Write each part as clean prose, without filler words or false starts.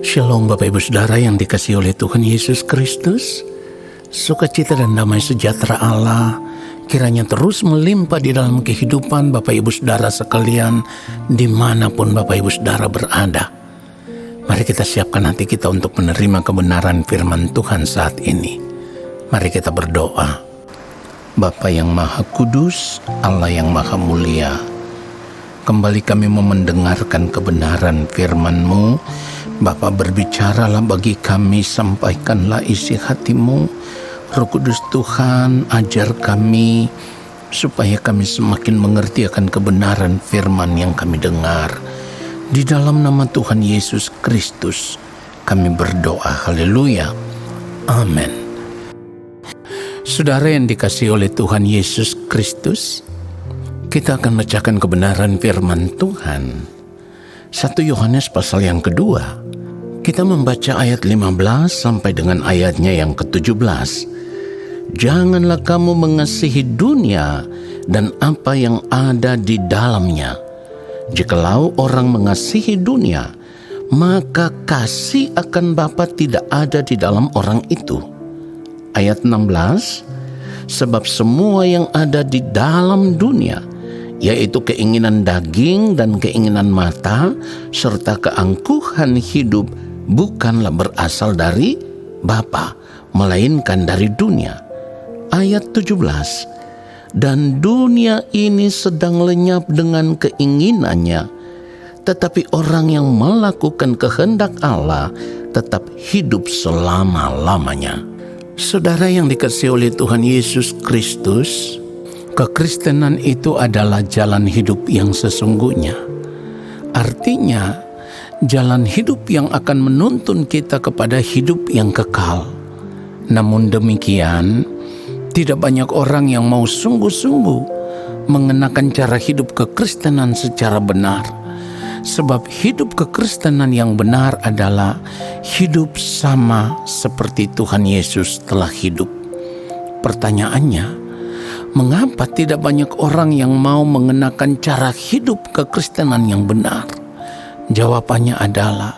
Shalom Bapak Ibu Saudara yang dikasihi oleh Tuhan Yesus Kristus. Sukacita dan damai sejahtera Allah kiranya terus melimpah di dalam kehidupan Bapak Ibu Saudara sekalian dimanapun Bapak Ibu Saudara berada. Mari kita siapkan hati kita untuk menerima kebenaran firman Tuhan saat ini. Mari kita berdoa. Bapa yang Maha Kudus, Allah yang Maha Mulia, kembali kami mau mendengarkan kebenaran firman-Mu. Bapa, berbicaralah bagi kami, sampaikanlah isi hati-Mu. Roh Kudus Tuhan, ajar kami supaya kami semakin mengerti akan kebenaran firman yang kami dengar. Di dalam nama Tuhan Yesus Kristus kami berdoa. Haleluya. Amin. Saudara yang dikasihi oleh Tuhan Yesus Kristus, kita akan bacakan kebenaran firman Tuhan. 1 Yohanes pasal yang kedua. Kita membaca ayat 15 sampai dengan ayatnya yang ke-17. Janganlah kamu mengasihi dunia dan apa yang ada di dalamnya. Jikalau orang mengasihi dunia, maka kasih akan Bapa tidak ada di dalam orang itu. Ayat 16, sebab semua yang ada di dalam dunia, yaitu keinginan daging dan keinginan mata, serta keangkuhan hidup, bukanlah berasal dari Bapa, melainkan dari dunia. Ayat 17, dan dunia ini sedang lenyap dengan keinginannya, tetapi orang yang melakukan kehendak Allah tetap hidup selama-lamanya. Saudara yang dikasihi oleh Tuhan Yesus Kristus, kekristenan itu adalah jalan hidup yang sesungguhnya. Artinya, jalan hidup yang akan menuntun kita kepada hidup yang kekal. Namun demikian, tidak banyak orang yang mau sungguh-sungguh mengenakan cara hidup kekristenan secara benar. Sebab hidup kekristenan yang benar adalah hidup sama seperti Tuhan Yesus telah hidup. Pertanyaannya, mengapa tidak banyak orang yang mau mengenakan cara hidup kekristenan yang benar? Jawabannya adalah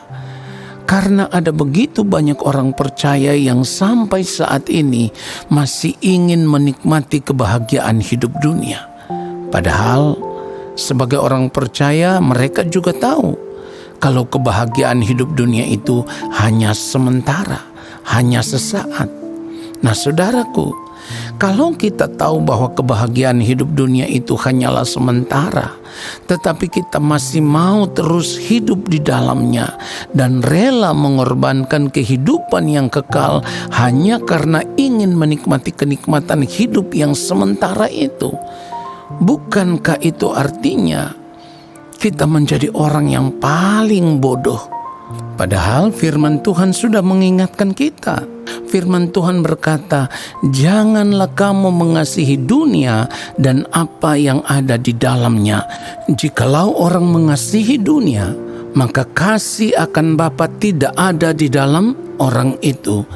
karena ada begitu banyak orang percaya yang sampai saat ini masih ingin menikmati kebahagiaan hidup dunia. Padahal sebagai orang percaya mereka juga tahu kalau kebahagiaan hidup dunia itu hanya sementara, hanya sesaat. Nah saudaraku, kalau kita tahu bahwa kebahagiaan hidup dunia itu hanyalah sementara, tetapi kita masih mau terus hidup di dalamnya dan rela mengorbankan kehidupan yang kekal hanya karena ingin menikmati kenikmatan hidup yang sementara itu, bukankah itu artinya kita menjadi orang yang paling bodoh? Padahal firman Tuhan sudah mengingatkan kita. Firman Tuhan berkata, janganlah kamu mengasihi dunia dan apa yang ada di dalamnya. Jikalau orang mengasihi dunia, maka kasih akan Bapa tidak ada di dalam orang itu.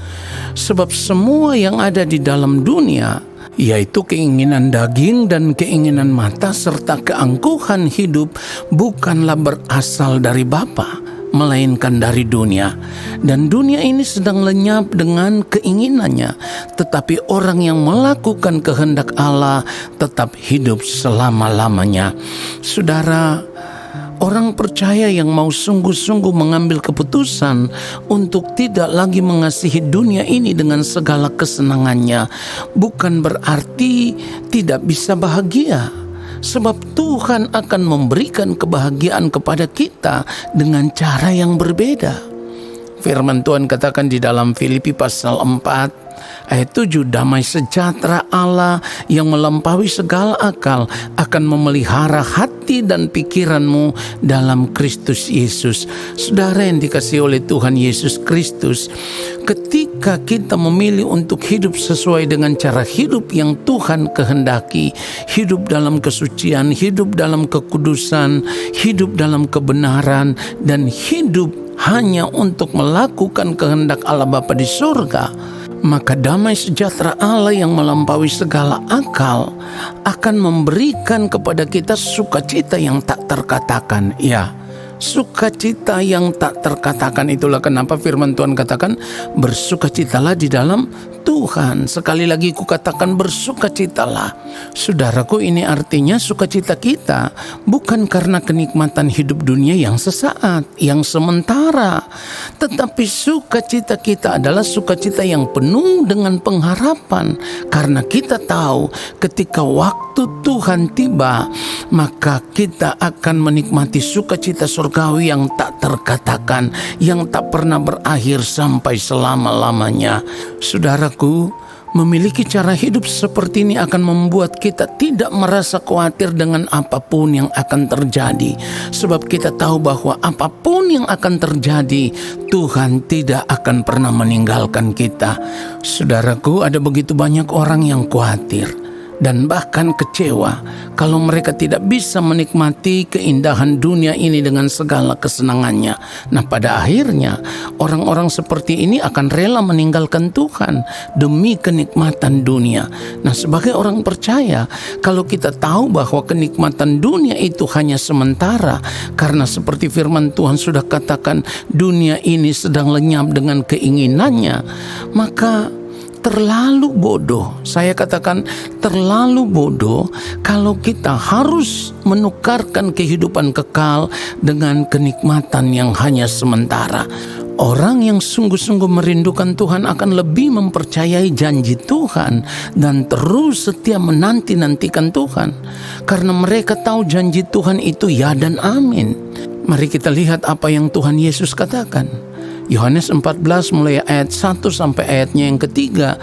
Sebab semua yang ada di dalam dunia, yaitu keinginan daging dan keinginan mata serta keangkuhan hidup, bukanlah berasal dari Bapa, melainkan dari dunia. Dan dunia ini sedang lenyap dengan keinginannya, tetapi orang yang melakukan kehendak Allah tetap hidup selama-lamanya. Saudara, orang percaya yang mau sungguh-sungguh mengambil keputusan untuk tidak lagi mengasihi dunia ini dengan segala kesenangannya, bukan berarti tidak bisa bahagia. Sebab Tuhan akan memberikan kebahagiaan kepada kita dengan cara yang berbeda. Firman Tuhan katakan di dalam Filipi pasal 4 ayat 7, damai sejahtera Allah yang melampaui segala akal akan memelihara hati dan pikiranmu dalam Kristus Yesus. Saudara yang dikasihi oleh Tuhan Yesus Kristus, ketika kita memilih untuk hidup sesuai dengan cara hidup yang Tuhan kehendaki, hidup dalam kesucian, hidup dalam kekudusan, hidup dalam kebenaran, dan hidup hanya untuk melakukan kehendak Allah Bapa di surga, maka damai sejahtera Allah yang melampaui segala akal akan memberikan kepada kita sukacita yang tak terkatakan. Ya, Sukacita yang tak terkatakan. Itulah kenapa firman Tuhan katakan, bersukacitalah di dalam Tuhan. Sekali lagi kukatakan, bersukacitalah. Saudaraku, ini artinya sukacita kita bukan karena kenikmatan hidup dunia yang sesaat, yang sementara, tetapi sukacita kita adalah sukacita yang penuh dengan pengharapan, karena kita tahu ketika waktu Tuhan tiba, maka kita akan menikmati sukacita surgawi yang tak terkatakan, yang tak pernah berakhir sampai selama-lamanya. Saudaraku, memiliki cara hidup seperti ini akan membuat kita tidak merasa khawatir dengan apapun yang akan terjadi. Sebab kita tahu bahwa apapun yang akan terjadi, Tuhan tidak akan pernah meninggalkan kita. Saudaraku, ada begitu banyak orang yang khawatir dan bahkan kecewa kalau mereka tidak bisa menikmati keindahan dunia ini dengan segala kesenangannya. Nah, pada akhirnya orang-orang seperti ini akan rela meninggalkan Tuhan demi kenikmatan dunia. Nah, sebagai orang percaya, kalau kita tahu bahwa kenikmatan dunia itu hanya sementara, karena seperti firman Tuhan sudah katakan, dunia ini sedang lenyap dengan keinginannya, maka terlalu bodoh, saya katakan terlalu bodoh kalau kita harus menukarkan kehidupan kekal dengan kenikmatan yang hanya sementara. Orang yang sungguh-sungguh merindukan Tuhan akan lebih mempercayai janji Tuhan dan terus setia menanti-nantikan Tuhan, karena mereka tahu janji Tuhan itu ya dan amin. Mari kita lihat apa yang Tuhan Yesus katakan. Yohanes 14 mulai ayat 1 sampai ayatnya yang ketiga.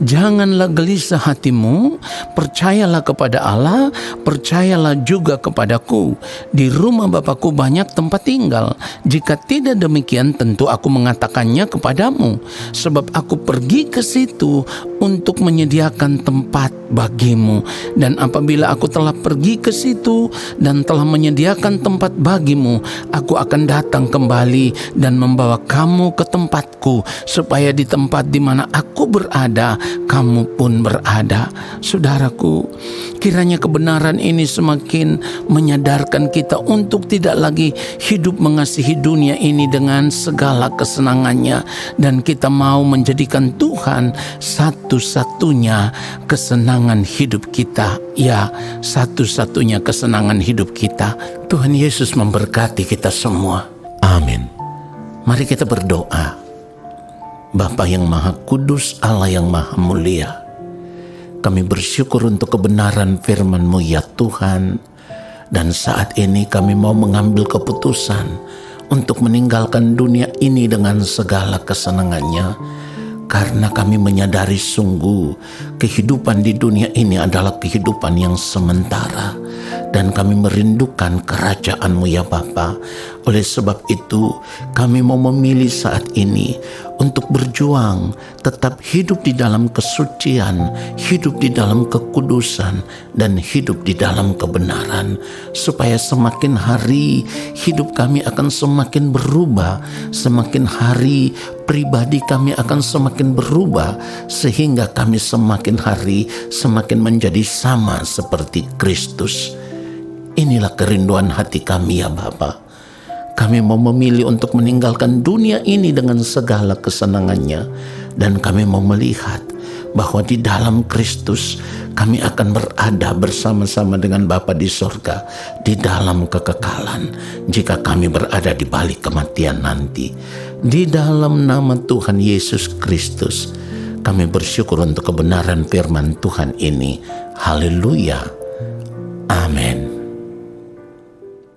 Janganlah gelisah hatimu, percayalah kepada Allah, percayalah juga kepadaku. Di rumah Bapakku banyak tempat tinggal. Jika tidak demikian, tentu aku mengatakannya kepadamu. Sebab aku pergi ke situ untuk menyediakan tempat bagimu. Dan apabila aku telah pergi ke situ dan telah menyediakan tempat bagimu, aku akan datang kembali dan membawa kamu ke tempatku, supaya di tempat di mana aku berada, kamu pun berada. Saudaraku, kiranya kebenaran ini semakin menyadarkan kita untuk tidak lagi hidup mengasihi dunia ini dengan segala kesenangannya, dan kita mau menjadikan Tuhan satu-satunya kesenangan hidup kita. Ya, satu-satunya kesenangan hidup kita. Tuhan Yesus memberkati kita semua. Amin. Mari kita berdoa. Bapa yang Maha Kudus, Allah yang Maha Mulia, kami bersyukur untuk kebenaran firman-Mu ya Tuhan. Dan saat ini kami mau mengambil keputusan untuk meninggalkan dunia ini dengan segala kesenangannya, karena kami menyadari sungguh kehidupan di dunia ini adalah kehidupan yang sementara, dan kami merindukan kerajaan-Mu ya Bapa. Oleh sebab itu kami mau memilih saat ini untuk berjuang, tetap hidup di dalam kesucian, hidup di dalam kekudusan, dan hidup di dalam kebenaran, supaya semakin hari hidup kami akan semakin berubah, semakin hari pribadi kami akan semakin berubah, sehingga kami semakin hari semakin menjadi sama seperti Kristus. Inilah kerinduan hati kami ya Bapa. Kami mau memilih untuk meninggalkan dunia ini dengan segala kesenangannya, dan kami mau melihat bahwa di dalam Kristus kami akan berada bersama-sama dengan Bapa di sorga, di dalam kekekalan, jika kami berada di balik kematian nanti. Di dalam nama Tuhan Yesus Kristus, kami bersyukur untuk kebenaran firman Tuhan ini. Haleluya. Amin.